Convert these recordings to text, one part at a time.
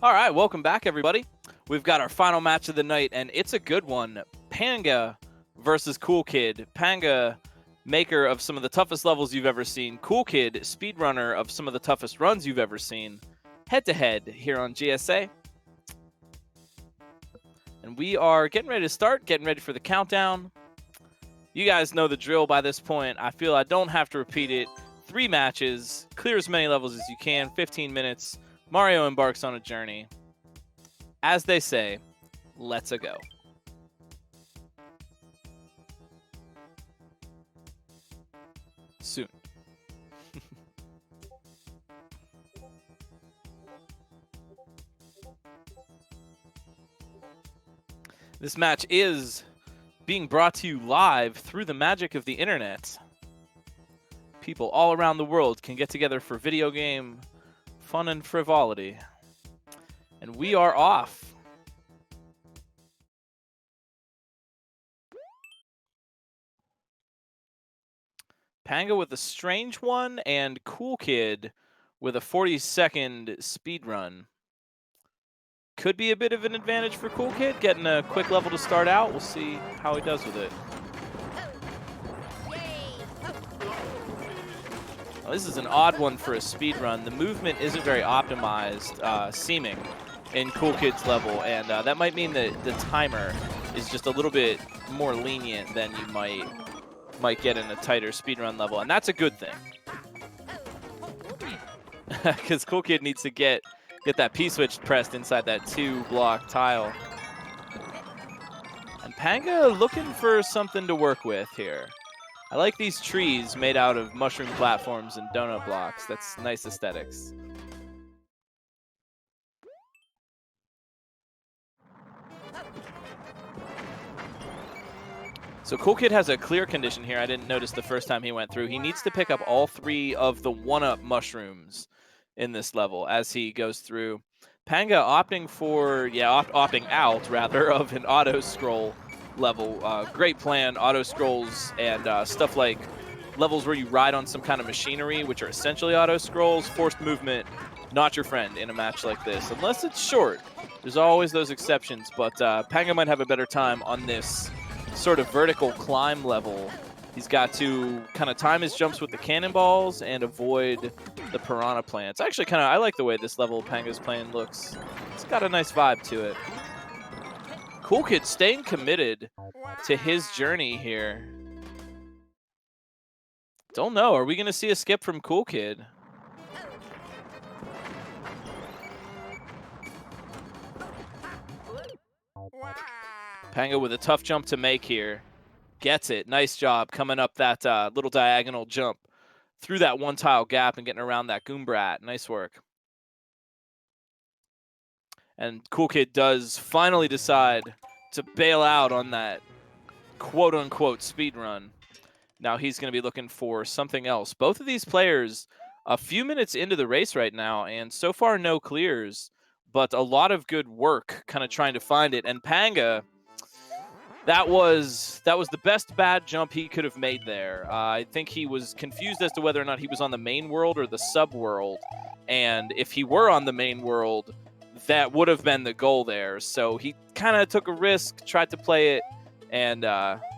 All right, welcome back, everybody. We've got our final match of the night, and it's a good one. Panga versus COOLKID. Panga, maker of some of the toughest levels you've ever seen. COOLKID, speedrunner of some of the toughest runs you've ever seen. Head-to-head here on GSA. And we are getting ready to start, getting ready for the countdown. You guys know the drill by this point. I feel I don't have to repeat it. 3 matches, clear as many levels as you can, 15 minutes. Mario embarks on a journey. As they say, let's-a go. Soon. This match is being brought to you live through the magic of the internet. People all around the world can get together for video game fun and frivolity. And we are off. Panga with a strange one and COOLKID with a 40-second speed run. Could be a bit of an advantage for COOLKID, getting a quick level to start out. We'll see how he does with it. Well, this is an odd one for a speed run. The movement isn't very optimized, seeming, in COOLKID's level, and that might mean that the timer is just a little bit more lenient than you might get in a tighter speedrun level, and that's a good thing. Because COOLKID needs to get that P-switch pressed inside that 2-block tile. And Panga looking for something to work with here. I like these trees made out of mushroom platforms and donut blocks. That's nice aesthetics. So COOLKID has a clear condition here. I didn't notice the first time he went through. He needs to pick up all 3 of the 1-up mushrooms in this level as he goes through. Panga opting for, opting out, rather, of an auto-scroll level. Great plan, auto-scrolls and stuff like levels where you ride on some kind of machinery, which are essentially auto-scrolls. Forced movement, not your friend in a match like this, unless it's short. There's always those exceptions, but Panga might have a better time on this sort of vertical climb level. He's got to kind of time his jumps with the cannonballs and avoid the piranha plants. Actually, I like the way this level Panga's playing looks. It's got a nice vibe to it. COOLKID staying committed to his journey here. Don't know. Are we going to see a skip from COOLKID? Panga with a tough jump to make here. Gets it. Nice job coming up that little diagonal jump through that 1-tile gap and getting around that Goombrat. Nice work. And COOLKID does finally decide to bail out on that quote-unquote speed run. Now he's going to be looking for something else. Both of these players a few minutes into the race right now, and so far no clears, but a lot of good work kind of trying to find it. And Panga, that was the best bad jump he could have made there. I think he was confused as to whether or not he was on the main world or the sub-world. And if he were on the main world, that would have been the goal there. So he kind of took a risk, tried to play it, and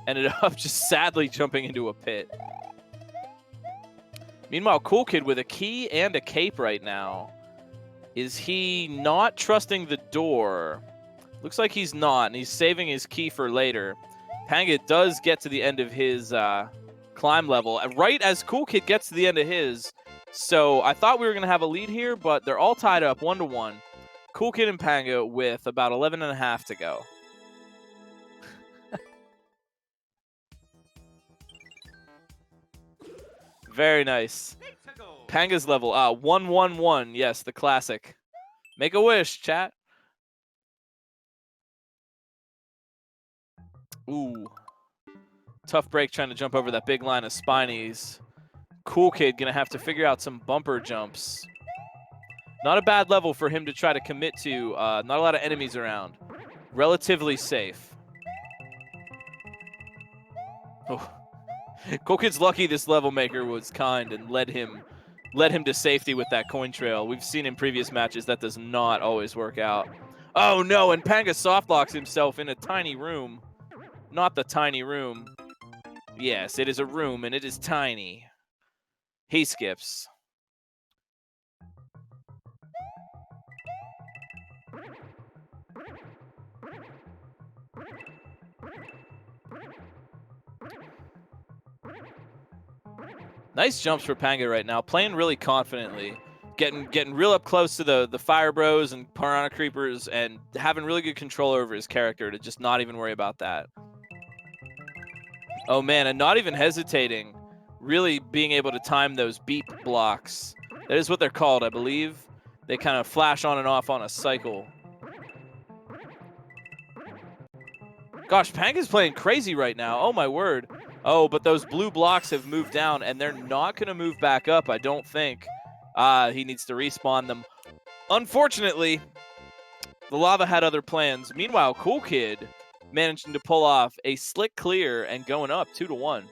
ended up just sadly jumping into a pit. Meanwhile, COOLKID with a key and a cape right now. Is he not trusting the door? Looks like he's not, and he's saving his key for later. Panga does get to the end of his climb level, right as COOLKID gets to the end of his. So I thought we were going to have a lead here, but they're all tied up 1-1. COOLKID and Panga with about 11.5 to go. Very nice. Panga's level, 1-1-1. Yes, the classic. Make a wish, chat. Ooh. Tough break trying to jump over that big line of spinies. COOLKID gonna have to figure out some bumper jumps. Not a bad level for him to try to commit to. Not a lot of enemies around. Relatively safe. Oh. COOLKID's lucky this level maker was kind and let him led him to safety with that coin trail. We've seen in previous matches that does not always work out. Oh no, and Panga soft locks himself in a tiny room. Not the tiny room. Yes, it is a room and it is tiny. He skips. Nice jumps for Panga right now, playing really confidently. Getting real up close to the Fire Bros and Piranha Creepers and having really good control over his character to just not even worry about that. Oh man, and not even hesitating. Really being able to time those beep blocks. That is what they're called, I believe. They kind of flash on and off on a cycle. Gosh, Panga's playing crazy right now. Oh my word. Oh, but those blue blocks have moved down, and they're not going to move back up, I don't think. He needs to respawn them. Unfortunately, the lava had other plans. Meanwhile, COOLKID managing to pull off a slick clear and going up 2-1.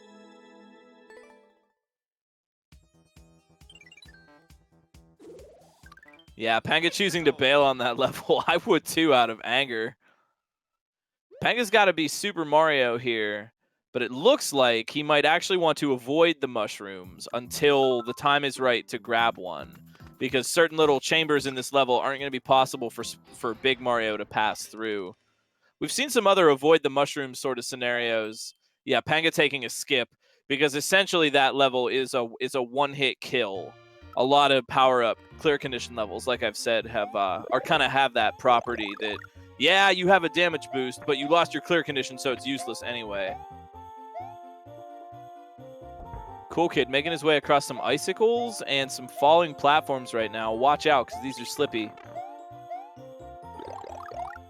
Yeah, Panga choosing to bail on that level. I would too, out of anger. Panga's got to be Super Mario here, but it looks like he might actually want to avoid the mushrooms until the time is right to grab one, because certain little chambers in this level aren't going to be possible for Big Mario to pass through. We've seen some other avoid the mushroom sort of scenarios. Yeah, Panga taking a skip, because essentially that level is a one-hit kill. A lot of power-up clear condition levels, like I've said, have have that property that, yeah, you have a damage boost, but you lost your clear condition, so it's useless anyway. COOLKID making his way across some icicles and some falling platforms right now. Watch out, because these are slippy.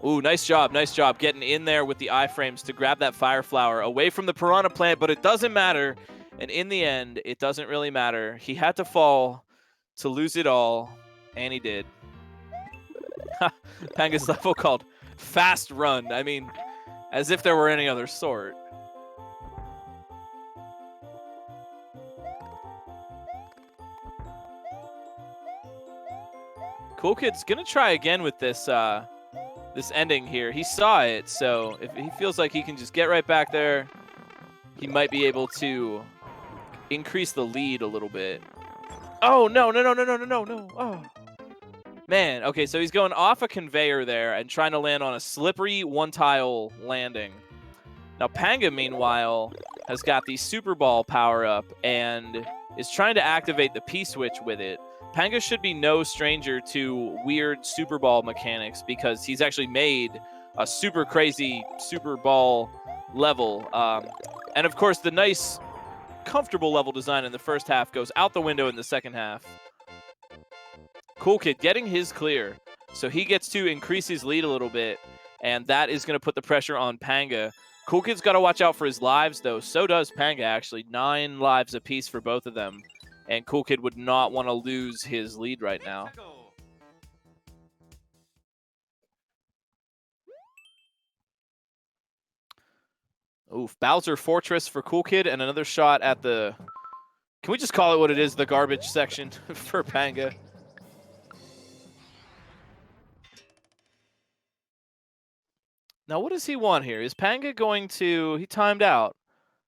Ooh, nice job getting in there with the iframes to grab that fire flower away from the piranha plant, but it doesn't matter. And in the end, it doesn't really matter. He had to fall to lose it all, and he did. Panga's level called Fast Run. I mean, as if there were any other sort. COOLKID's gonna try again with this this ending here. He saw it, so if he feels like he can just get right back there, he might be able to increase the lead a little bit. Oh, no. Oh. Man, okay, so he's going off a conveyor there and trying to land on a slippery one-tile landing. Now, Panga, meanwhile, has got the Super Ball power-up and is trying to activate the P-switch with it. Panga should be no stranger to weird Super Ball mechanics, because he's actually made a super crazy Super Ball level. And, of course, the nice, comfortable level design in the first half goes out the window in the second half. COOLKID getting his clear, so he gets to increase his lead a little bit, and that is going to put the pressure on Panga. COOLKID's got to watch out for his lives, though. So does Panga, actually. 9 lives apiece for both of them, and COOLKID would not want to lose his lead right now. Oof, Bowser Fortress for COOLKID, and another shot at the... Can we just call it what it is, the garbage section for Panga? Now, what does he want here? Is Panga going to... He timed out.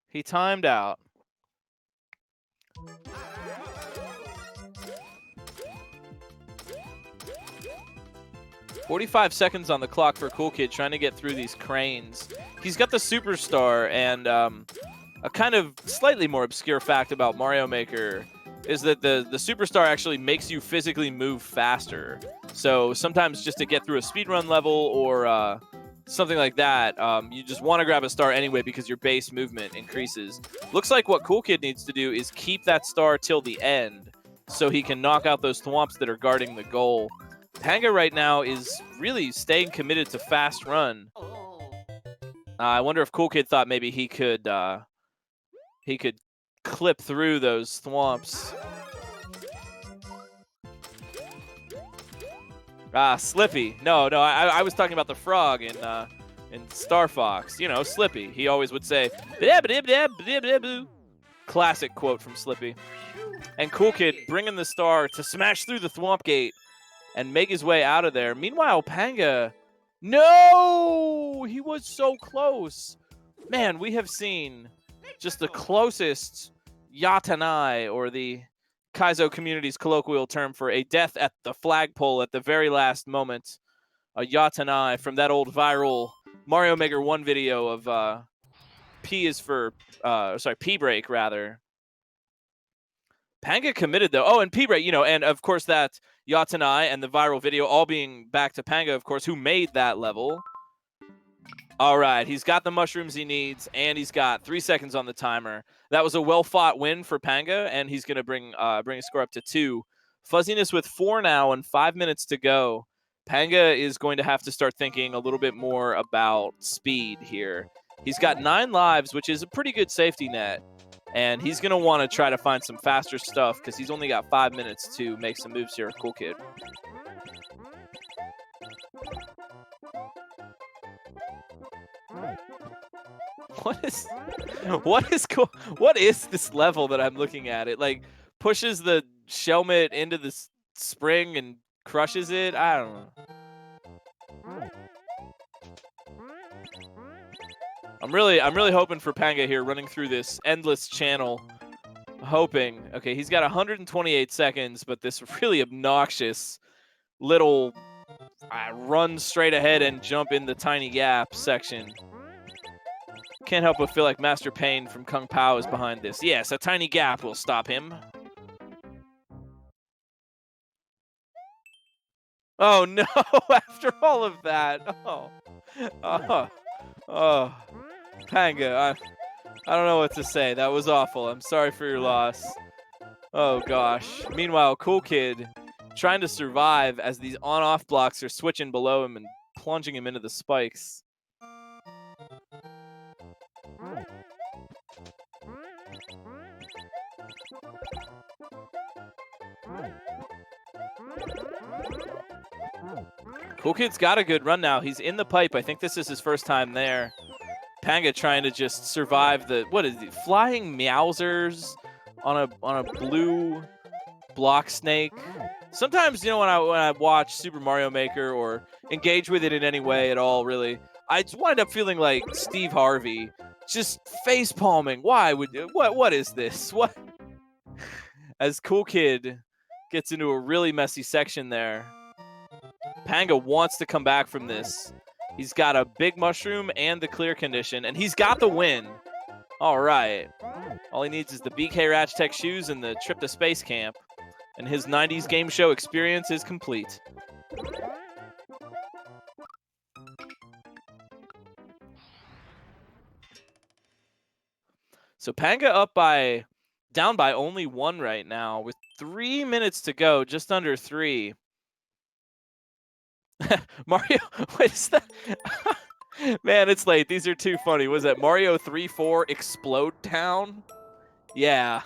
He timed out. "45 seconds on the clock for COOLKID, trying to get through these cranes. He's got the Superstar, and a kind of slightly more obscure fact about Mario Maker is that the Superstar actually makes you physically move faster. So sometimes just to get through a speedrun level or something like that, you just want to grab a star anyway because your base movement increases. Looks like what COOLKID needs to do is keep that star till the end so he can knock out those thwomps that are guarding the goal. Panga right now is really staying committed to Fast Run. I wonder if COOLKID thought maybe he could clip through those thwomps. Slippy. No, I was talking about the frog in Star Fox. You know, Slippy. He always would say, "Classic quote from Slippy. And COOLKID bringing the star to smash through the Thwomp Gate and make his way out of there. Meanwhile, Panga, no! He was so close. Man, we have seen just the closest yatanai, or the Kaizo community's colloquial term for a death at the flagpole at the very last moment. A yatanai from that old viral Mario Maker 1 video of P break rather. Panga committed though. Oh, and P break, and of course that yatanai and the viral video all being back to Panga, of course, who made that level. All right, he's got the mushrooms he needs, and he's got 3 seconds on the timer. That was a well-fought win for Panga, and he's going to bring a score up to 2. Fuzziness with 4 now and 5 minutes to go. Panga is going to have to start thinking a little bit more about speed here. He's got 9 lives, which is a pretty good safety net, and he's going to want to try to find some faster stuff because he's only got 5 minutes to make some moves here with COOLKID. What is this level that I'm looking at? It like pushes the Shelmet into the spring and crushes it. I don't know. I'm really hoping for Panga here, running through this endless channel. Hoping. Okay, he's got 128 seconds, but this really obnoxious little run straight ahead and jump in the tiny gap section. Can't help but feel like Master Pain from Kung Pao is behind this. Yes, a tiny gap will stop him. Oh no, after all of that. Oh. Panga, I don't know what to say. That was awful. I'm sorry for your loss. Oh gosh. Meanwhile, COOLKID trying to survive as these on-off blocks are switching below him and plunging him into the spikes. COOLKID's got a good run now. He's in the pipe. I think this is his first time there. Panga trying to just survive the, what is it, flying Meowsers on a blue block snake. Sometimes, when I watch Super Mario Maker or engage with it in any way at all, really, I just wind up feeling like Steve Harvey, just face palming. Why would what is this? What? As COOLKID gets into a really messy section there. Panga wants to come back from this. He's got a big mushroom and the clear condition, and he's got the win. All right. All he needs is the BK Ratchtech shoes and the trip to Space Camp, and his 90s game show experience is complete. So Panga down by only 1 right now with 3 minutes to go, just under 3. Mario, what is that? Man, it's late. These are too funny. Was that Mario 3-4 Explode Town? Yeah,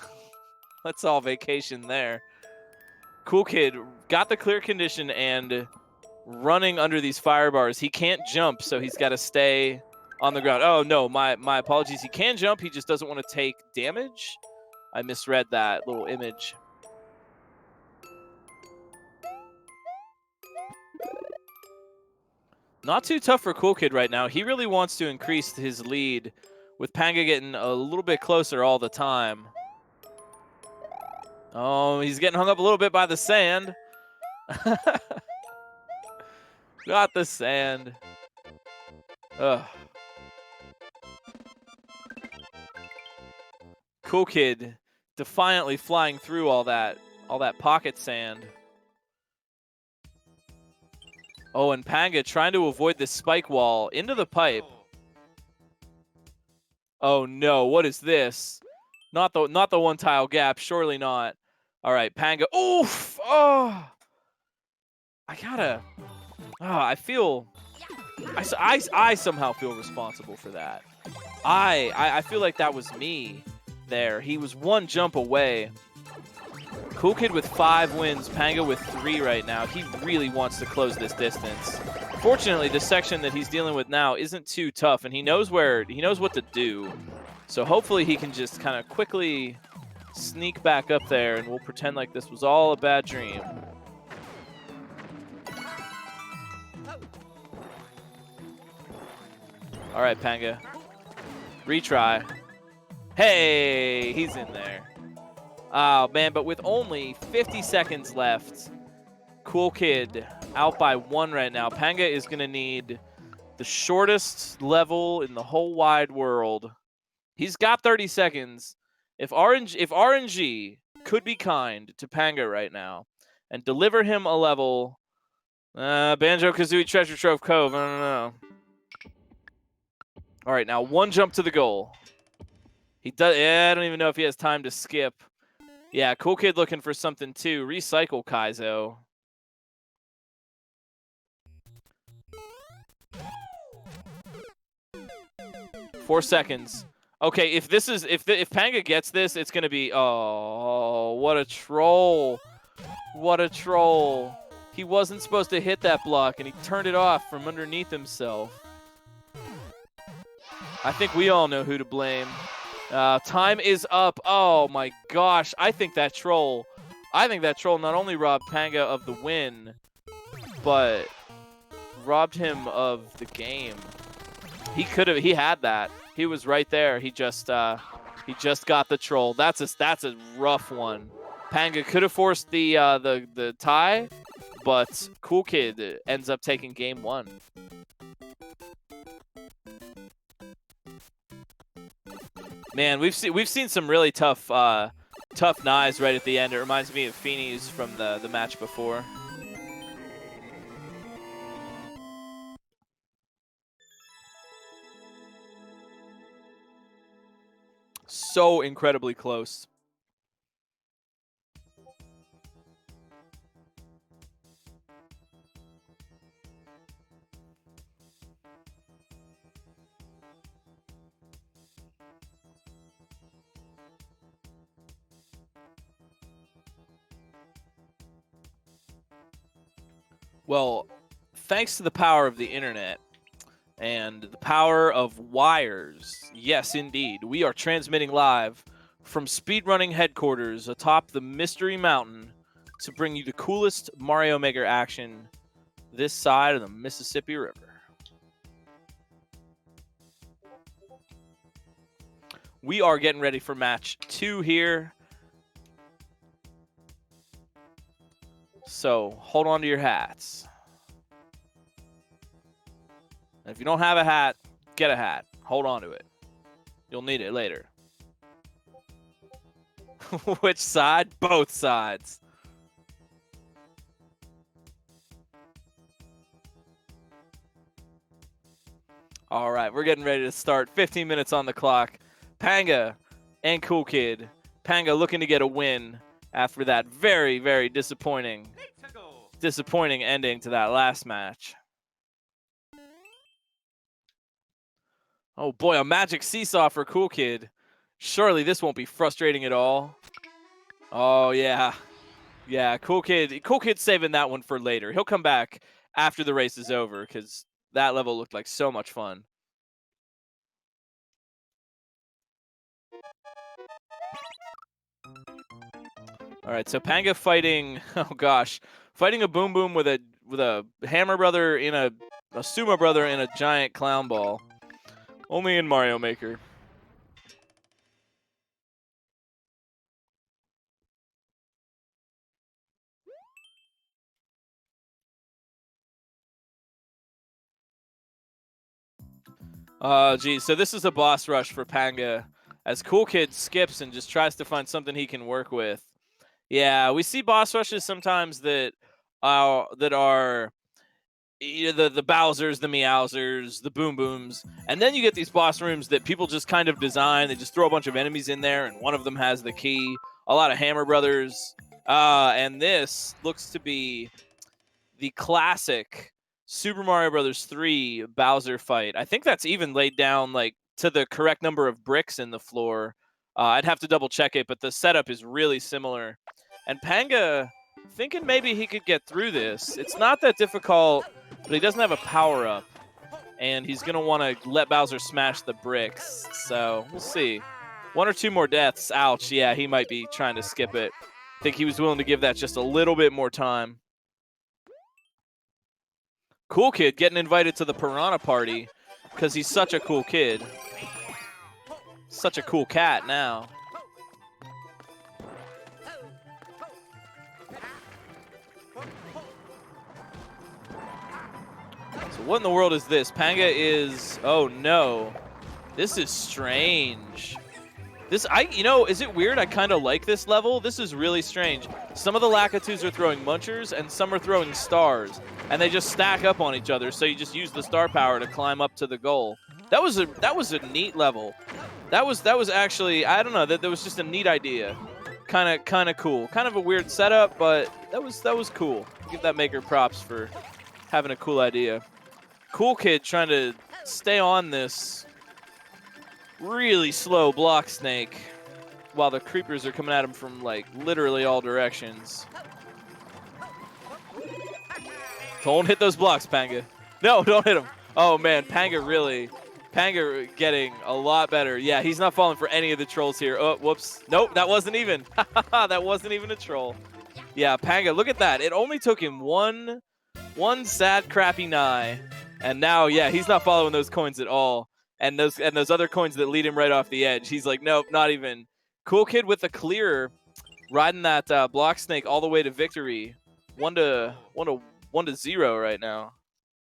let's all vacation there. COOLKID got the clear condition and running under these fire bars. He can't jump, so he's got to stay on the ground. Oh, no, my apologies. He can jump. He just doesn't want to take damage. I misread that little image. Not too tough for COOLKID right now. He really wants to increase his lead, with Panga getting a little bit closer all the time. Oh, he's getting hung up a little bit by the sand. Got the sand. Ugh. COOLKID defiantly flying through all that pocket sand. Oh, and Panga trying to avoid this spike wall into the pipe. Oh no, what is this? Not the one tile gap, surely not. All right, Panga. Oof! Oh! I somehow feel responsible for that. I feel like that was me there. He was 1 jump away. COOLKID with 5 wins, Panga with 3 right now. He really wants to close this distance. Fortunately, the section that he's dealing with now isn't too tough, and he knows what to do. So hopefully he can just kind of quickly sneak back up there, and we'll pretend like this was all a bad dream. All right, Panga. Retry. Hey, he's in there. Oh, man, but with only 50 seconds left, COOLKID out by 1 right now. Panga is going to need the shortest level in the whole wide world. He's got 30 seconds. If RNG could be kind to Panga right now and deliver him a level, Banjo-Kazooie Treasure Trove Cove, I don't know. All right, now 1 jump to the goal. He does. Yeah, I don't even know if he has time to skip. Yeah, COOLKID looking for something too. Recycle Kaizo. Four seconds. Okay, if Panga gets this, it's gonna be, oh, what a troll. What a troll. He wasn't supposed to hit that block and he turned it off from underneath himself. I think we all know who to blame. Time is up. Oh my gosh. I think that troll not only robbed Panga of the win, but robbed him of the game. He had that. He was right there. He just got the troll. That's a rough one. Panga could have forced the tie, but COOLKID ends up taking game 1. Man, we've seen some really tough knives right at the end. It reminds me of Feeney's from the match before. So incredibly close. Well, thanks to the power of the internet and the power of wires, yes, indeed, we are transmitting live from speedrunning headquarters atop the Mystery Mountain to bring you the coolest Mario Maker action this side of the Mississippi River. We are getting ready for match 2 here. So hold on to your hats. And if you don't have a hat, get a hat. Hold on to it. You'll need it later. Which side? Both sides. All right, we're getting ready to start. 15 minutes on the clock. Panga and COOLKID. Panga looking to get a win after that very, very disappointing ending to that last match. Oh boy, a magic seesaw for COOLKID. Surely this won't be frustrating at all. Oh yeah. Yeah, COOLKID's saving that one for later. He'll come back after the race is over because that level looked like so much fun. All right, so Panga fighting, oh gosh, fighting a Boom Boom with a Hammer Brother in a Sumo Brother in a giant clown ball. Only in Mario Maker. Geez, so this is a boss rush for Panga as COOLKID skips and just tries to find something he can work with. Yeah, we see boss rushes sometimes that are the Bowsers, the Meowsers, the Boom Booms, and then you get these boss rooms that people just kind of design. They just throw a bunch of enemies in there, and one of them has the key. A lot of Hammer Brothers, and this looks to be the classic Super Mario Bros. 3 Bowser fight. I think that's even laid down like to the correct number of bricks in the floor. I'd have to double check it, but the setup is really similar. And Panga thinking maybe he could get through this. It's not that difficult, but he doesn't have a power-up. And he's going to want to let Bowser smash the bricks. So we'll see. 1 or 2 more deaths. Ouch. Yeah, he might be trying to skip it. I think he was willing to give that just a little bit more time. COOLKID getting invited to the Piranha Party because he's such a cool kid. Such a cool cat now. So what in the world is this? Panga is, oh no. This is strange. You know, is it weird? I kind of like this level. This is really strange. Some of the Lakitus are throwing munchers and some are throwing stars. And they just stack up on each other, so you just use the star power to climb up to the goal. That was a neat level. That was actually, I don't know, that was just a neat idea. Kind of cool. Kind of a weird setup, but that was cool. Give that maker props for having a cool idea. COOLKID trying to stay on this really slow block snake while the creepers are coming at him from like literally all directions. Don't hit those blocks, Panga. No, don't hit him. Oh man, Panga getting a lot better. Yeah, he's not falling for any of the trolls here. Oh, whoops. Nope, that wasn't even. That wasn't even a troll. Yeah, Panga, look at that. It only took him one sad, crappy nigh. And now, yeah, he's not following those coins at all. And those other coins that lead him right off the edge. He's like, nope, not even. COOLKID with the clear, riding that block snake all the way to victory. 1 to 0 right now.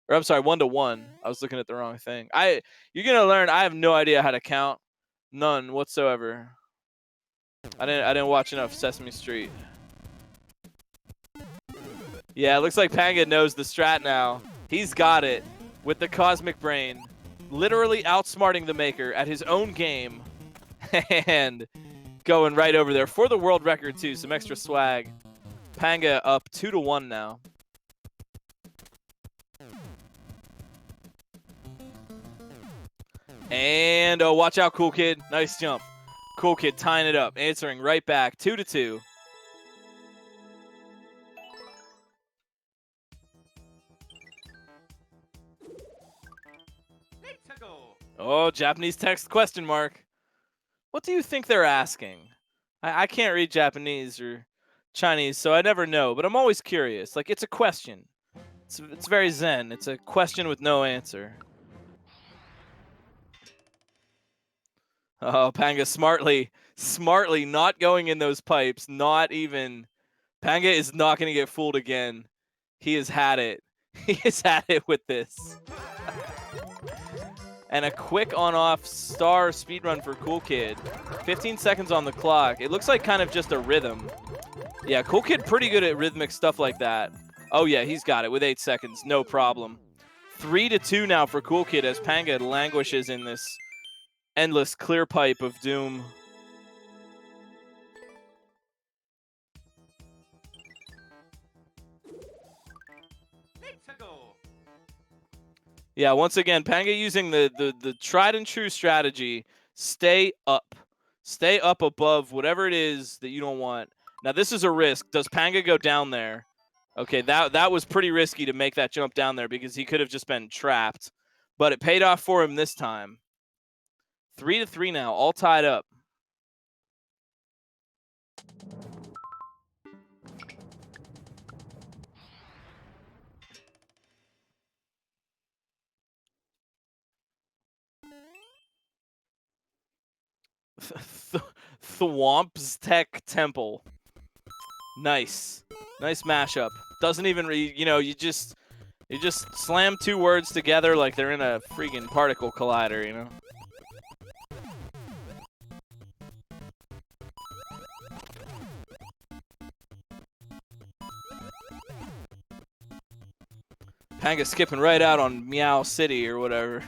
Or I'm sorry, 1 to 1. I was looking at the wrong thing. You're gonna learn. I have no idea how to count, none whatsoever. I didn't watch enough Sesame Street. Yeah, it looks like Panga knows the strat now. He's got it with the Cosmic Brain, literally outsmarting the maker at his own game, and going right over there for the world record too. Some extra swag. Panga up 2 to 1 now. And oh, watch out, COOLKID. Nice jump. COOLKID tying it up, answering right back. 2 to 2. Oh, Japanese text question mark. What do you think they're asking? I can't read Japanese or Chinese, so I never know, but I'm always curious. Like, it's a question. It's very zen. It's a question with no answer. Oh, Panga smartly not going in those pipes. Not even. Panga is not going to get fooled again. He has had it. He has had it with this. And a quick on-off star speedrun for COOLKID. 15 seconds on the clock. It looks like kind of just a rhythm. Yeah, COOLKID pretty good at rhythmic stuff like that. Oh yeah, he's got it with 8 seconds. No problem. 3 to 2 now for COOLKID as Panga languishes in this endless clear pipe of doom. Yeah, once again, Panga using the tried and true strategy. Stay up. Stay up above whatever it is that you don't want. Now, this is a risk. Does Panga go down there? Okay, that was pretty risky to make that jump down there because he could have just been trapped. But it paid off for him this time. 3 to 3 now, all tied up. Thwomp's Tech Temple. Nice. Nice mashup. Doesn't even you just slam 2 words together like they're in a freaking particle collider, you know? Panga skipping right out on Meow City or whatever.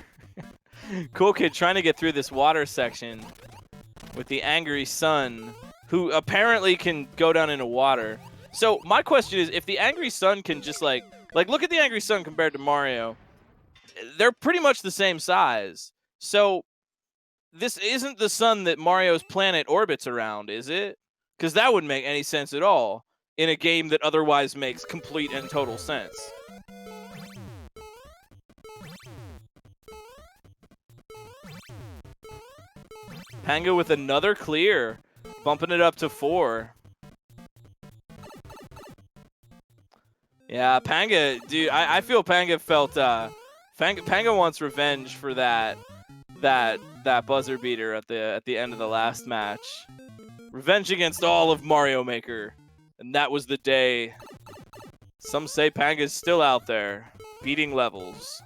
COOLKID trying to get through this water section with the angry sun, who apparently can go down into water. So my question is, if the angry sun can just like look at the angry sun compared to Mario, they're pretty much the same size. So this isn't the sun that Mario's planet orbits around, is it? Because that wouldn't make any sense at all in a game that otherwise makes complete and total sense. Panga with another clear, bumping it up to 4. Yeah, Panga, dude, I feel Panga felt, Panga wants revenge for that buzzer beater at the end of the last match. Revenge against all of Mario Maker. And that was the day. Some say Panga's still out there, beating levels.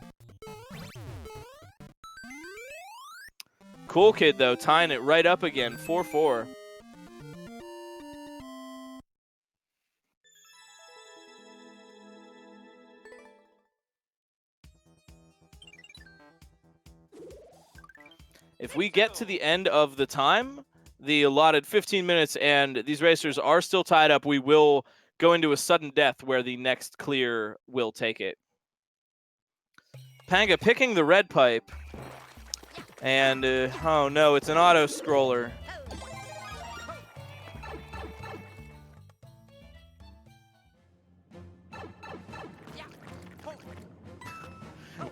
COOLKID, though, tying it right up again, 4-4. If we get to the end of the time, the allotted 15 minutes, and these racers are still tied up, we will go into a sudden death where the next clear will take it. Panga picking the red pipe. And, oh no, it's an auto-scroller.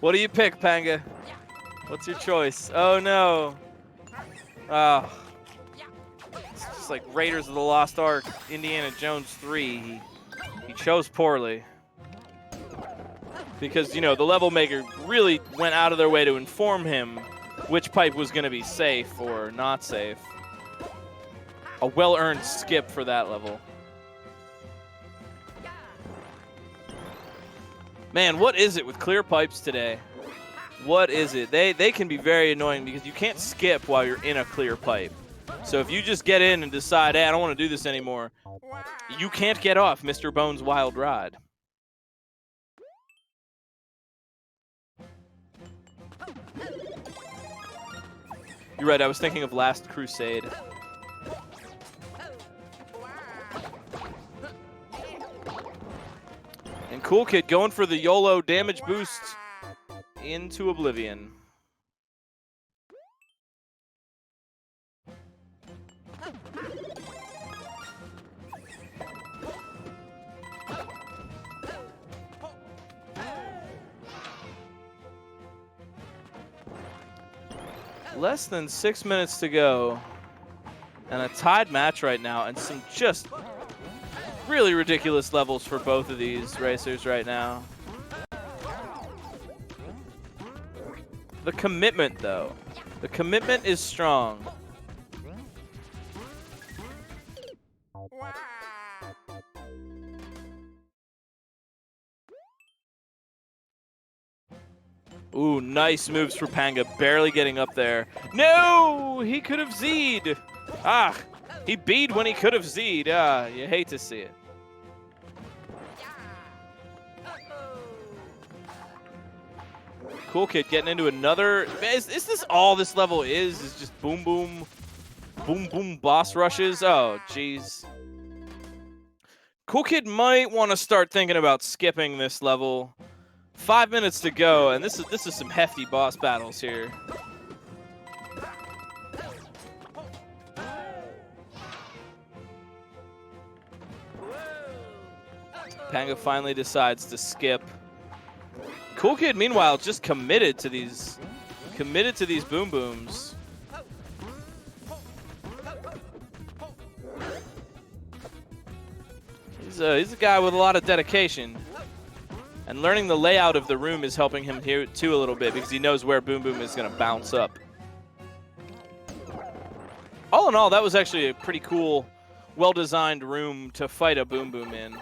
What do you pick, Panga? What's your choice? Oh no. Oh. It's just like Raiders of the Lost Ark, Indiana Jones 3. He chose poorly. Because, you know, the level maker really went out of their way to inform him which pipe was going to be safe or not safe. A well-earned skip for that level. Man, what is it with clear pipes today? What is it? They can be very annoying because you can't skip while you're in a clear pipe. So if you just get in and decide, hey, I don't want to do this anymore, you can't get off Mr. Bones' Wild Ride. You're right, I was thinking of Last Crusade. And COOLKID going for the YOLO damage boost into oblivion. Less than 6 minutes to go. And a tied match right now, and some just really ridiculous levels for both of these racers right now. The commitment, though. The commitment is strong. Ooh, nice moves for Panga, barely getting up there. No! He could have Z'd. Ah, he B'd when he could have Z'd. Ah, you hate to see it. COOLKID getting into another. Is this all this level is just boom, boom, boom, boom boss rushes? Oh, jeez. COOLKID might want to start thinking about skipping this level. 5 minutes to go, and this is some hefty boss battles here. Panga finally decides to skip. COOLKID, meanwhile, just committed to these boom booms. He's a guy with a lot of dedication. And learning the layout of the room is helping him here too a little bit because he knows where Boom Boom is going to bounce up. All in all, that was actually a pretty cool, well-designed room to fight a Boom Boom in.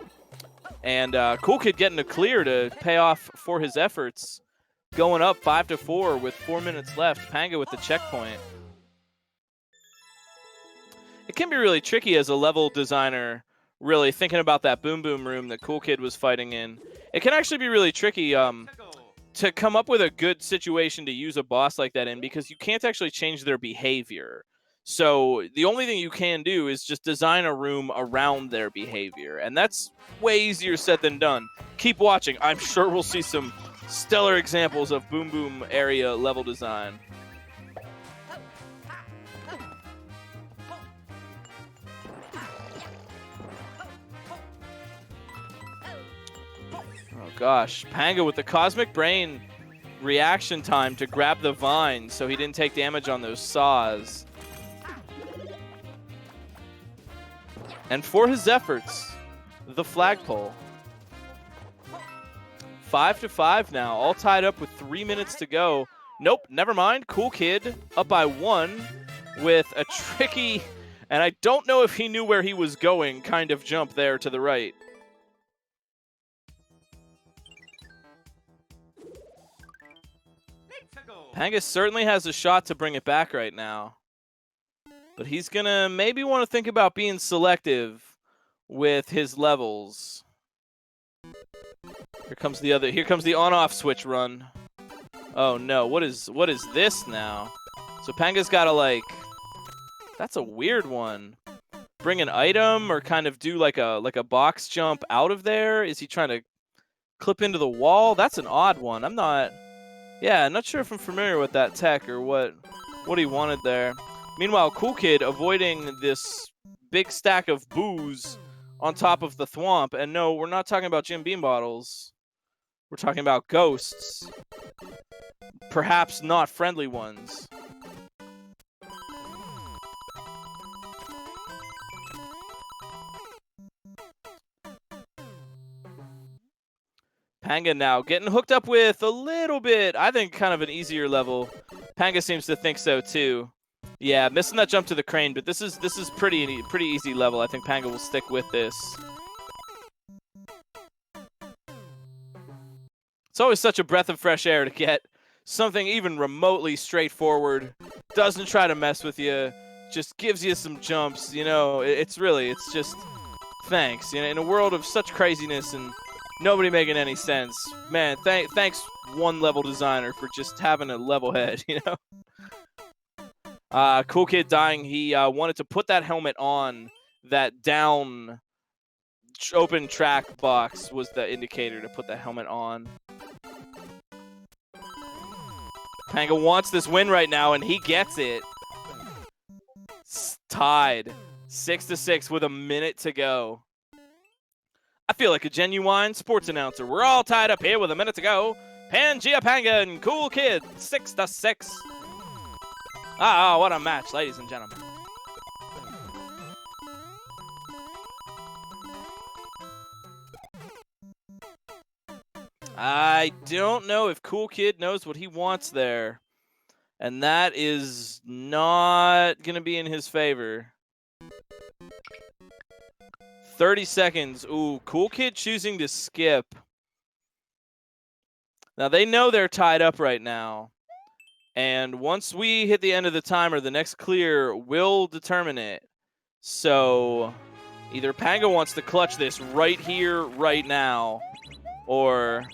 And COOLKID getting a clear to pay off for his efforts. Going up 5-4 with 4 minutes left. Panga with the checkpoint. It can be really tricky as a level designer, really thinking about that Boom Boom room that COOLKID was fighting in. It can actually be really tricky to come up with a good situation to use a boss like that in because you can't actually change their behavior. So the only thing you can do is just design a room around their behavior. And that's way easier said than done. Keep watching. I'm sure we'll see some stellar examples of Boom Boom area level design. Oh gosh, Panga with the Cosmic Brain reaction time to grab the vine so he didn't take damage on those saws. And for his efforts, the flagpole. 5-5 now, all tied up with 3 minutes to go. Nope, never mind. COOLKID up by 1 with a tricky, and I don't know if he knew where he was going, kind of jump there to the right. Panga certainly has a shot to bring it back right now. But he's going to maybe want to think about being selective with his levels. Here comes the on-off switch run. Oh no, what is this now? So Panga's got to, like, that's a weird one. Bring an item or kind of do like a box jump out of there? Is he trying to clip into the wall? That's an odd one. I'm not sure if I'm familiar with that tech or what he wanted there. Meanwhile, COOLKID avoiding this big stack of booze on top of the thwomp. And no, we're not talking about Jim Beam bottles. We're talking about ghosts. Perhaps not friendly ones. Panga now getting hooked up with a little bit, I think, kind of an easier level. Panga seems to think so too. Yeah, missing that jump to the crane, but this is pretty easy level. I think Panga will stick with this. It's always such a breath of fresh air to get something even remotely straightforward. Doesn't try to mess with you, just gives you some jumps. You know, it's just thanks. You know, in a world of such craziness and nobody making any sense, man. Thanks, one level designer, for just having a level head. You know. COOLKID dying. He wanted to put that helmet on. That down open track box was the indicator to put the helmet on. Panga wants this win right now, and he gets it. Tied 6-6 with a minute to go. I feel like a genuine sports announcer. We're all tied up here with a minute to go. PangaeaPanga and COOLKID 6-6. Ah, what a match, ladies and gentlemen. I don't know if COOLKID knows what he wants there. And that is not going to be in his favor. 30 seconds. Ooh, COOLKID choosing to skip. Now, they know they're tied up right now. And once we hit the end of the timer, the next clear will determine it. So either Panga wants to clutch this right here, right now, or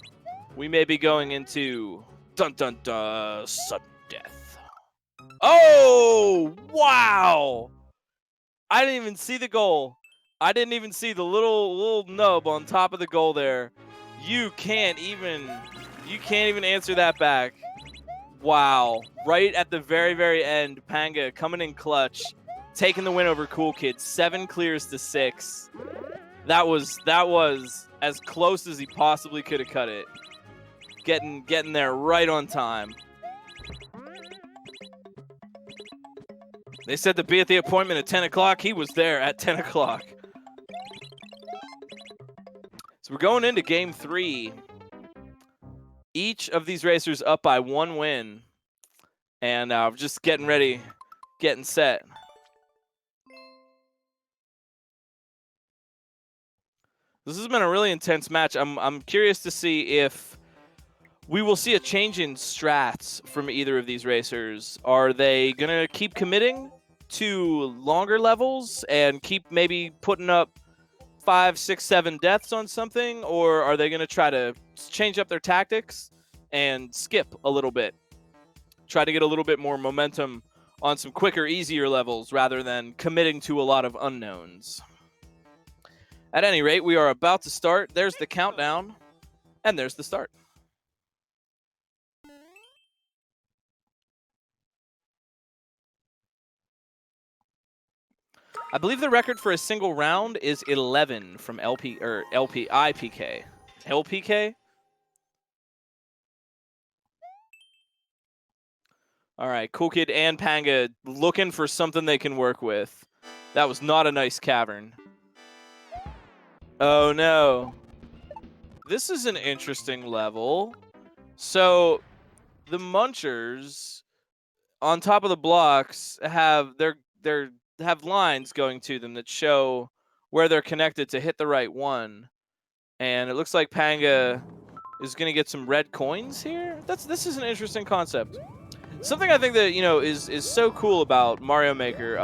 we may be going into sudden death. Oh, wow! I didn't even see the goal. I didn't even see the little nub on top of the goal there. You can't even answer that back. Wow. Right at the very, very end, Panga coming in clutch, taking the win over COOLKID, 7 clears to 6. That was as close as he possibly could have cut it. Getting there right on time. They said to be at the appointment at 10 o'clock. He was there at 10 o'clock. So we're going into game 3. Each of these racers up by 1 win. And just getting ready, getting set. This has been a really intense match. I'm curious to see if we will see a change in strats from either of these racers. Are they going to keep committing to longer levels and keep maybe putting up 5, 6, 7 deaths on something? Or are they going to try to change up their tactics and skip a little bit? Try to get a little bit more momentum on some quicker, easier levels rather than committing to a lot of unknowns. At any rate, we are about to start. There's the countdown, and there's the start. I believe the record for a single round is 11 from IPK. LPK? All right, COOLKID and Panga looking for something they can work with. That was not a nice cavern. Oh no. This is an interesting level. So the munchers on top of the blocks have have lines going to them that show where they're connected to hit the right one. And it looks like Panga is going to get some red coins here. This is an interesting concept. Something I think that is so cool about Mario Maker.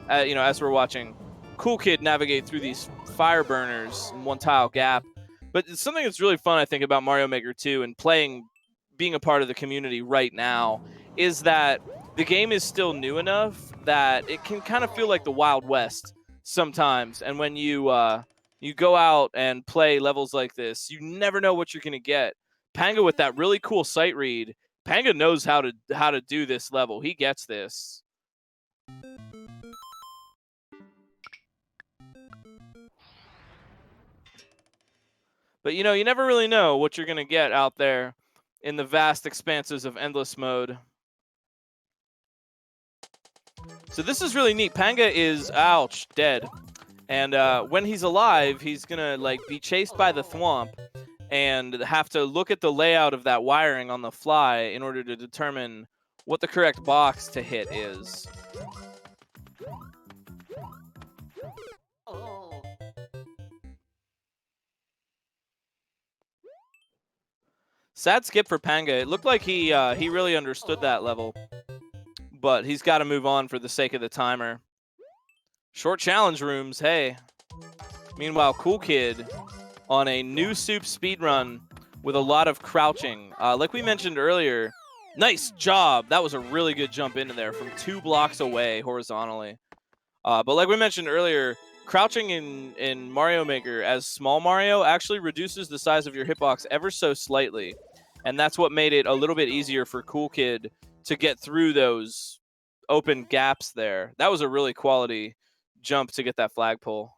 As we're watching COOLKID navigate through these fire burners in one tile gap, but it's something that's really fun I think about Mario Maker 2 and being a part of the community right now is that the game is still new enough that it can kind of feel like the Wild West sometimes. And when you go out and play levels like this, you never know what you're going to get. Panga with that really cool sight read. Panga knows how to do this level. He gets this. But you never really know what you're going to get out there in the vast expanses of endless mode. So this is really neat. Panga is, ouch, dead. And when he's alive, he's going to be chased by the thwomp and have to look at the layout of that wiring on the fly in order to determine what the correct box to hit is. Sad skip for Panga. It looked like he really understood that level, but he's got to move on for the sake of the timer. Short challenge rooms, hey. Meanwhile, COOLKID on a new soup speedrun with a lot of crouching. Like we mentioned earlier, nice job. That was a really good jump into there from 2 blocks away horizontally. But like we mentioned earlier, crouching in Mario Maker as small Mario actually reduces the size of your hitbox ever so slightly. And that's what made it a little bit easier for COOLKID to get through those open gaps there. That was a really quality jump to get that flagpole.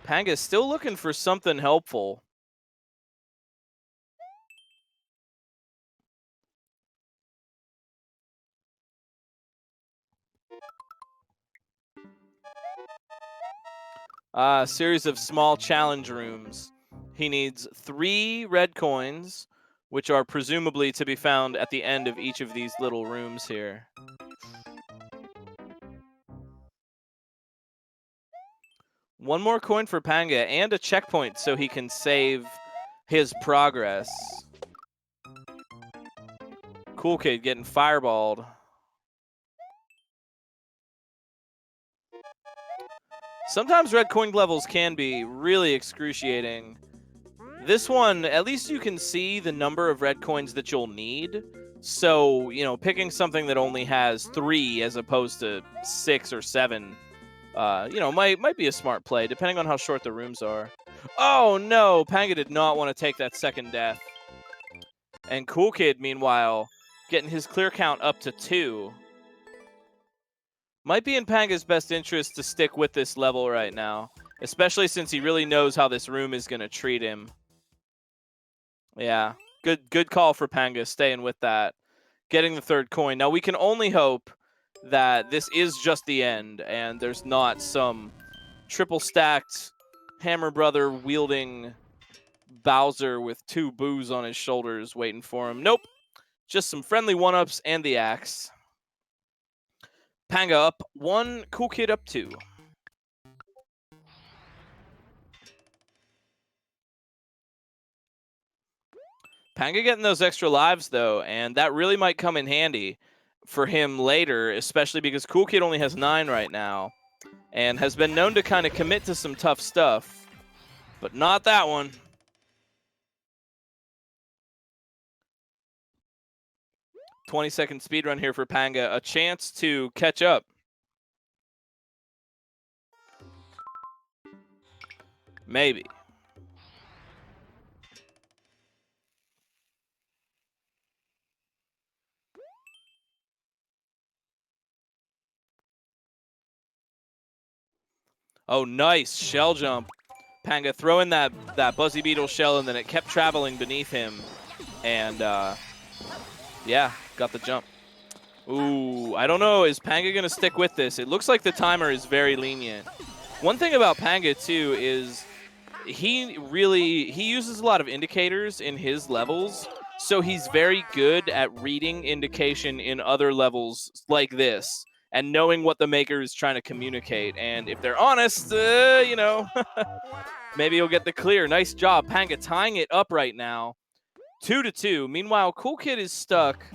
Panga's still looking for something helpful. Series of small challenge rooms. He needs 3 red coins, which are presumably to be found at the end of each of these little rooms here. One more coin for Panga and a checkpoint so he can save his progress. COOLKID getting fireballed. Sometimes red coin levels can be really excruciating. This one, at least you can see the number of red coins that you'll need. So, picking something that only has 3 as opposed to 6 or 7, might be a smart play, depending on how short the rooms are. Oh, no! Panga did not want to take that second death. And COOLKID, meanwhile, getting his clear count up to 2. Might be in Panga's best interest to stick with this level right now, especially since he really knows how this room is going to treat him. Yeah, good call for Panga, staying with that. Getting the 3rd coin. Now, we can only hope that this is just the end, and there's not some triple-stacked Hammer Brother wielding Bowser with 2 boos on his shoulders waiting for him. Nope, just some friendly one-ups and the axe. Panga up 1, COOLKID up 2. Panga getting those extra lives, though, and that really might come in handy for him later, especially because COOLKID only has 9 right now and has been known to kind of commit to some tough stuff, but not that one. "20-second speedrun here for Panga, a chance to catch up. Maybe. Oh, nice shell jump. Panga throwing that Buzzy Beetle shell, and then it kept traveling beneath him. And, yeah, got the jump. Ooh, I don't know. Is Panga going to stick with this? It looks like the timer is very lenient. One thing about Panga, too, is he uses a lot of indicators in his levels, so he's very good at reading indication in other levels like this and knowing what the maker is trying to communicate. And if they're honest, you know, maybe he'll get the clear. Nice job, Panga, tying it up right now, 2-2. Meanwhile, COOLKID is stuck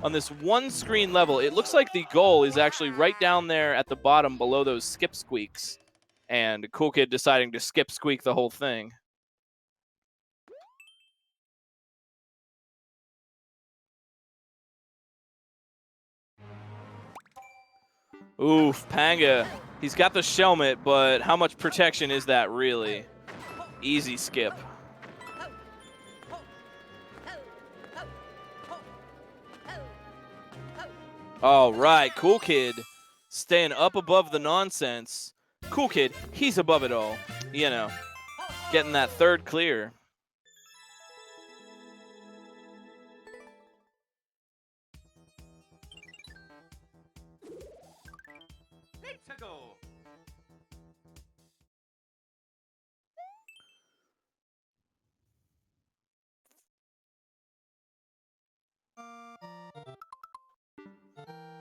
on this one screen level. It looks like the goal is actually right down there at the bottom below those skip squeaks. And COOLKID deciding to skip squeak the whole thing. Oof, Panga. He's got the Shelmet, but how much protection is that really? Easy skip. All right, COOLKID staying up above the nonsense. COOLKID, he's above it all. You know, getting that third clear.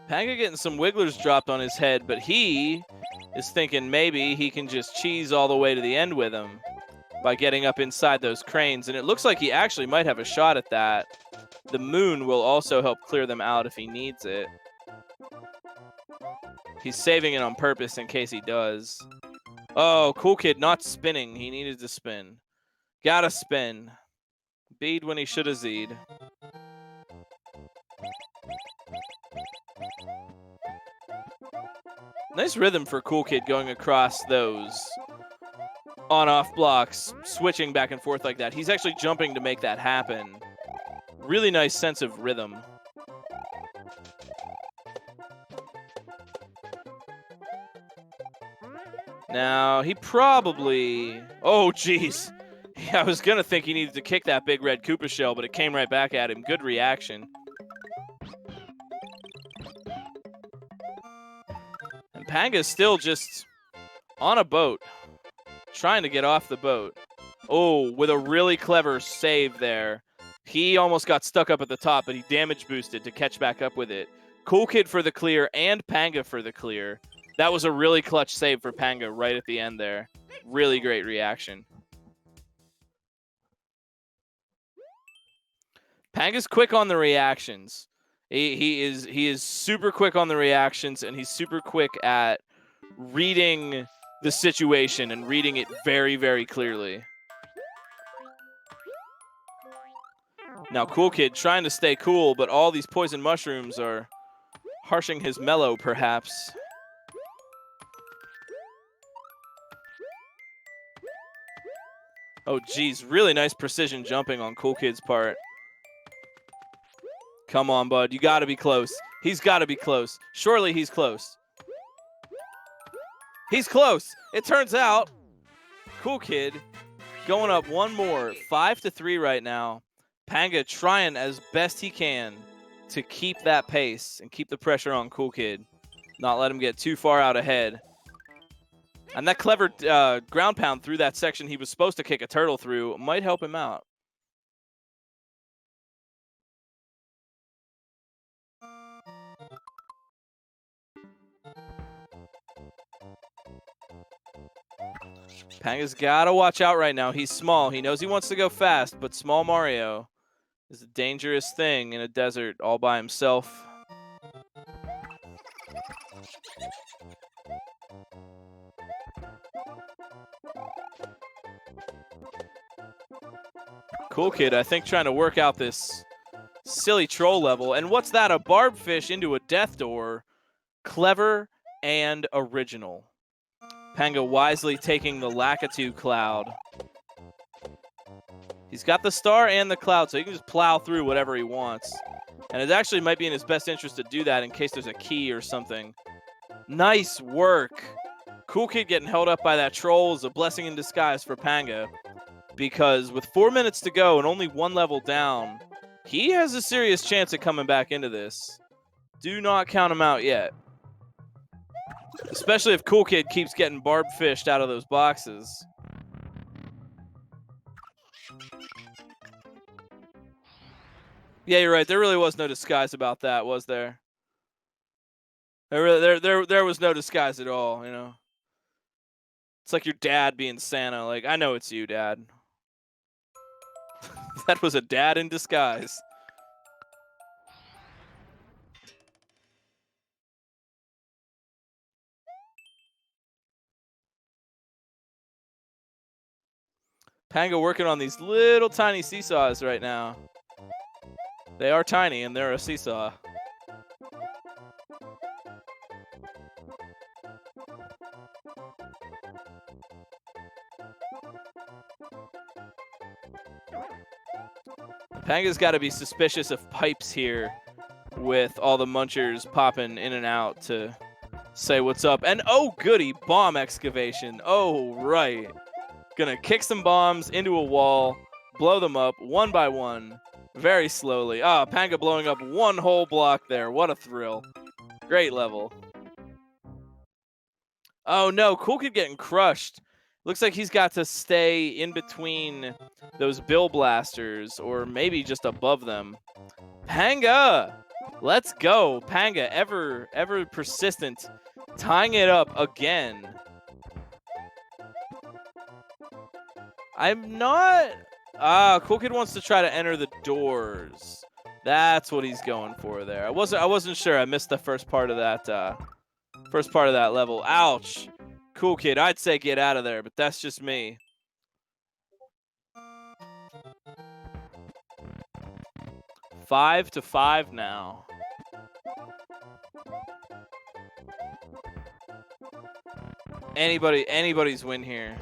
Panga getting some wigglers dropped on his head, but he is thinking maybe he can just cheese all the way to the end with him by getting up inside those cranes, and it looks like he actually might have a shot at that. The moon will also help clear them out if he needs it. He's saving it on purpose in case he does. Oh, COOLKID not spinning. He needed to spin. Gotta spin. Bead when he should have Z'd. Nice rhythm for COOLKID going across those on-off blocks, switching back and forth like that. He's actually jumping to make that happen. Really nice sense of rhythm. Now, he probably... Oh, jeez. I was going to think he needed to kick that big red Koopa shell, but it came right back at him. Good reaction. And Panga's still just on a boat, trying to get off the boat. Oh, with a really clever save there. He almost got stuck up at the top, but he damage boosted to catch back up with it. COOLKID for the clear and Panga for the clear. That was a really clutch save for Panga right at the end there. Really great reaction. Panga's quick on the reactions. He is super quick on the reactions, and he's super quick at reading the situation and reading it very, very clearly. Now COOLKID trying to stay cool, but all these poison mushrooms are harshing his mellow, perhaps. Oh, geez, really nice precision jumping on COOLKID's part. Come on, bud. You got to be close. He's got to be close. Surely he's close. He's close. It turns out COOLKID going up one more. 5-3 right now. Panga trying as best he can to keep that pace and keep the pressure on COOLKID. Not let him get too far out ahead. And that clever ground pound through that section he was supposed to kick a turtle through might help him out. Panga's got to watch out right now. He's small. He knows he wants to go fast, but small Mario is a dangerous thing in a desert all by himself. COOLKID, I think, trying to work out this silly troll level. And what's that? A barb fish into a death door. Clever and original. Panga wisely taking the Lakitu cloud. He's got the star and the cloud, so he can just plow through whatever he wants. And it actually might be in his best interest to do that in case there's a key or something. Nice work. COOLKID getting held up by that troll is a blessing in disguise for Panga, because with 4 minutes to go and only one level down, he has a serious chance at coming back into this. Do not count him out yet. Especially if COOLKID keeps getting barb fished out of those boxes. Yeah, you're right. There really was no disguise about that, was there? There was no disguise at all, you know. It's like your dad being Santa. Like, I know it's you, Dad. That was a dad in disguise. Panga working on these little tiny seesaws right now. They are tiny, and they're a seesaw. Panga's got to be suspicious of pipes here with all the munchers popping in and out to say what's up. And oh, goody, bomb excavation. Oh, right. Gonna kick some bombs into a wall, blow them up one by one, very slowly. Ah, Panga blowing up one whole block there. What a thrill. Great level. Oh, no, COOLKID getting crushed. Looks like he's got to stay in between those bill blasters or maybe just above them. Panga! Let's go. Panga, ever persistent, tying it up again. I'm not... COOLKID wants to try to enter the doors. That's what he's going for there. I wasn't sure. I missed the first part of that level. Ouch. COOLKID, I'd say get out of there, but that's just me. Five to 5 now. Anybody's win here.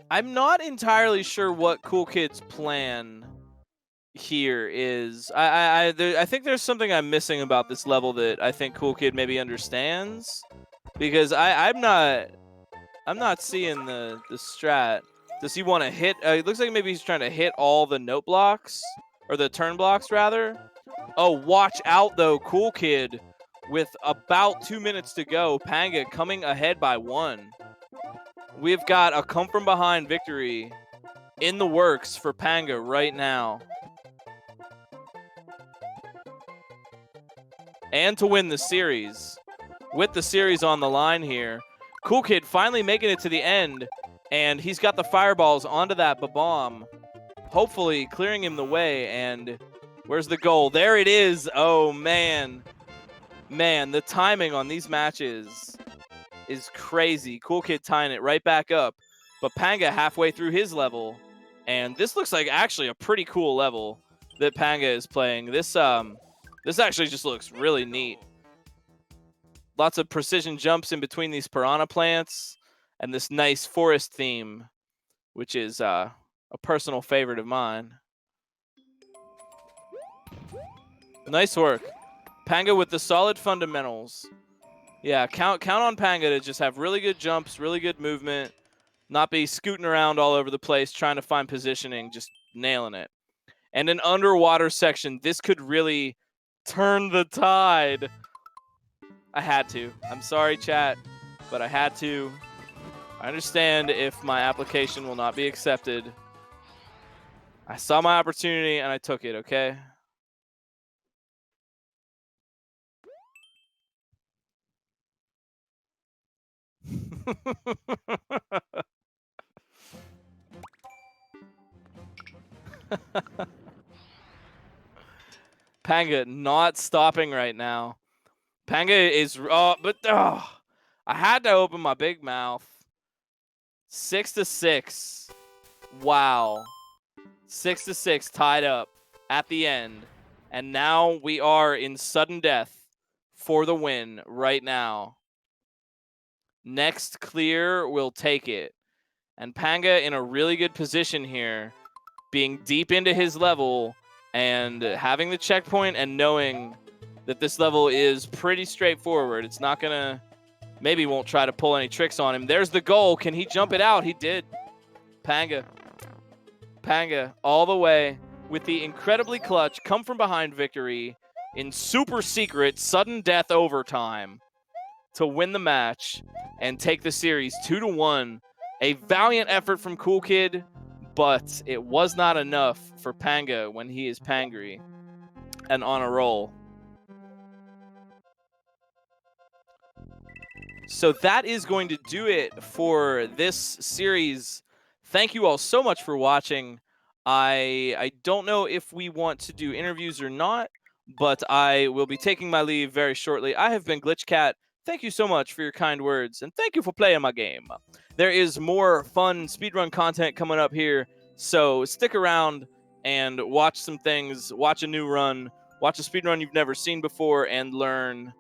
I'm not entirely sure what COOLKID's plan here is. I think there's something I'm missing about this level that I think COOLKID maybe understands, because I'm not seeing the strat. Does he want to hit? It looks like maybe he's trying to hit all the note blocks, or the turn blocks rather. Oh, watch out though, COOLKID with about 2 minutes to go. Panga coming ahead by 1. We've got a come from behind victory in the works for Panga right now. And to win the series. With the series on the line here. COOLKID finally making it to the end. And he's got the fireballs onto that bomb. Hopefully clearing him the way. And where's the goal? There it is. Oh, man. Man, the timing on these matches is crazy. COOLKID tying it right back up. But Panga halfway through his level. And this looks like actually a pretty cool level that Panga is playing. This actually just looks really neat. Lots of precision jumps in between these piranha plants and this nice forest theme, which is a personal favorite of mine. Nice work. Panga with the solid fundamentals. Yeah, count on Panga to just have really good jumps, really good movement, not be scooting around all over the place trying to find positioning, just nailing it. And an underwater section. This could really turn the tide. I had to. I'm sorry, chat, but I had to. I understand if my application will not be accepted. I saw my opportunity and I took it, okay? Panga not stopping right now. Panga is I had to open my big mouth. 6-6. Wow. 6-6 tied up at the end. And now we are in sudden death for the win right now. Next clear will take it. And Panga in a really good position here, being deep into his level and having the checkpoint and knowing that this level is pretty straightforward. It's not going to, maybe won't try to pull any tricks on him. There's the goal. Can he jump it out? He did. Panga all the way with the incredibly clutch come from behind victory in super secret sudden death overtime to win the match and take the series 2-1. A valiant effort from COOLKID, but it was not enough for Panga when he is Pangry and on a roll. So that is going to do it for this series. Thank you all so much for watching. I don't know if we want to do interviews or not, but I will be taking my leave very shortly. I have been GlitchCat. Thank you so much for your kind words, and thank you for playing my game. There is more fun speedrun content coming up here, so stick around and watch some things, watch a new run, watch a speedrun you've never seen before, and learn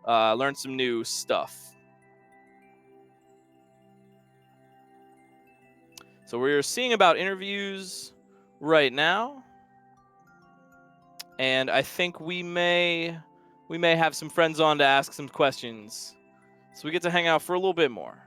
some new stuff. So we're seeing about interviews right now, and I think we may have some friends on to ask some questions, so we get to hang out for a little bit more.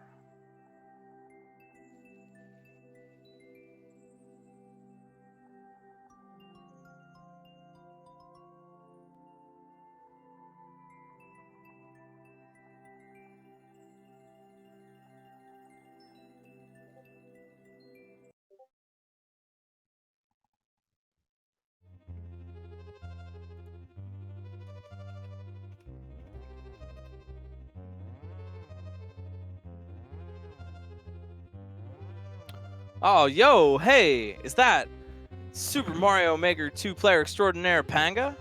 Oh, yo, hey, is that Super Mario Maker 2 player extraordinaire Panga?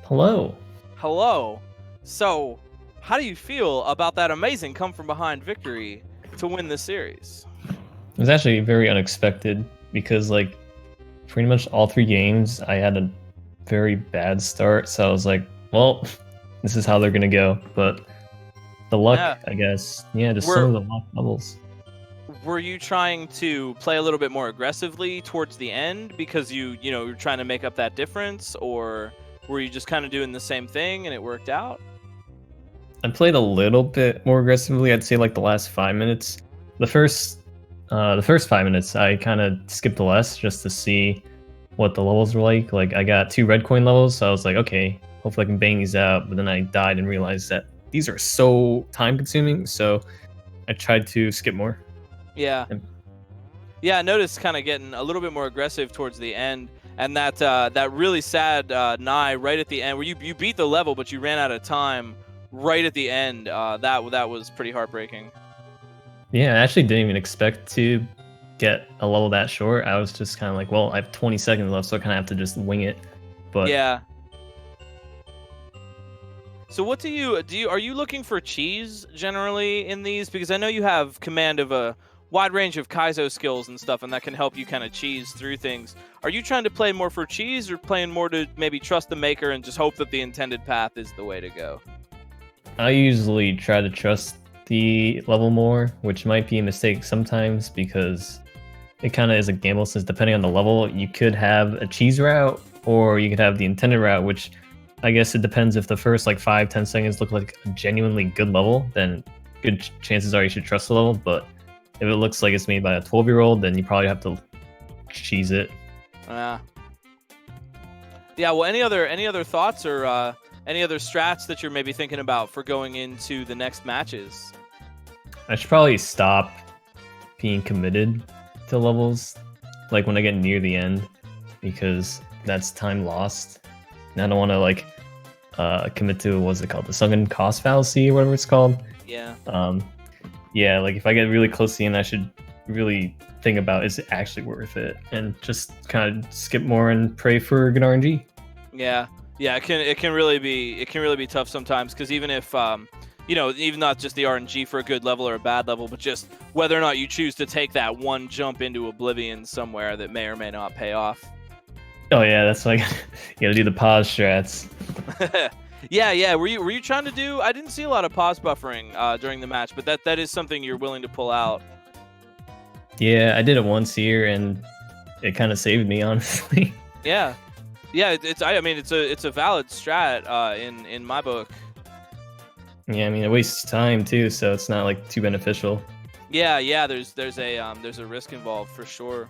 Hello. Hello. So, how do you feel about that amazing come-from-behind victory to win this series? It was actually very unexpected because, like, pretty much all 3 games I had a very bad start, so I was like, well, this is how they're gonna go. But the luck, I guess, just some of the luck levels. Were you trying to play a little bit more aggressively towards the end because you're trying to make up that difference, or were you just kind of doing the same thing and it worked out? I played a little bit more aggressively. I'd say like the last 5 minutes. The first 5 minutes, I kind of skipped less just to see what the levels were like. Like I got 2 red coin levels, so I was like, okay, hopefully I can bang these out. But then I died and realized that these are so time consuming, so I tried to skip more. Yeah, I noticed kind of getting a little bit more aggressive towards the end, and that really sad Nye right at the end where you beat the level but you ran out of time right at the end. That was pretty heartbreaking. Yeah, I actually didn't even expect to get a level that short. I was just kind of like, well, I have 20 seconds left, so I kind of have to just wing it. But yeah. So what are you looking for cheese generally in these? Because I know you have command of a wide range of Kaizo skills and stuff, and that can help you kind of cheese through things. Are you trying to play more for cheese or playing more to maybe trust the maker and just hope that the intended path is the way to go? I usually try to trust the level more, which might be a mistake sometimes because it kind of is a gamble, since depending on the level, you could have a cheese route or you could have the intended route, which I guess it depends. If the first like 5-10 seconds look like a genuinely good level, then good chances are you should trust the level. But if it looks like it's made by a 12-year-old, then you probably have to cheese it. Yeah, well, any other thoughts or any other strats that you're maybe thinking about for going into the next matches? I should probably stop being committed to levels like when I get near the end, because that's time lost. And I don't want to like commit to, what's it called, the sunken cost fallacy or whatever it's called. Yeah. Yeah, like if I get really close to the end, I should really think about, is it actually worth it, and just kind of skip more and pray for good RNG. Yeah, it can really be tough sometimes, because even if even not just the RNG for a good level or a bad level, but just whether or not you choose to take that one jump into oblivion somewhere that may or may not pay off. Oh yeah, that's like you gotta do the pause strats. Yeah. Were you trying to do? I didn't see a lot of pause buffering during the match, but that is something you're willing to pull out. Yeah, I did it once here, and it kind of saved me, honestly. Yeah. Yeah, I mean, it's a valid strat in my book. Yeah, I mean, it wastes time too, so it's not like too beneficial. Yeah. There's a risk involved for sure.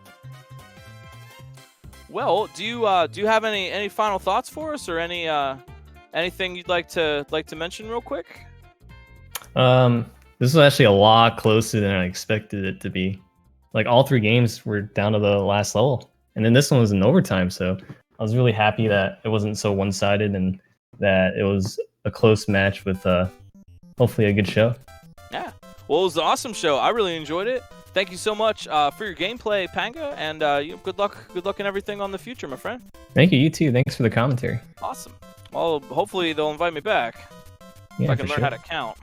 Well, do you have any final thoughts for us, or anything you'd like to mention real quick? This was actually a lot closer than I expected it to be. Like all 3 games were down to the last level, and then this one was in overtime. So I was really happy that it wasn't so one-sided and that it was a close match with hopefully a good show. Yeah. Well, it was an awesome show. I really enjoyed it. Thank you so much for your gameplay, Panga, and good luck in everything on the future, my friend. Thank you. You too. Thanks for the commentary. Awesome. Well, hopefully they'll invite me back. Yeah, if I can learn sure. how to count.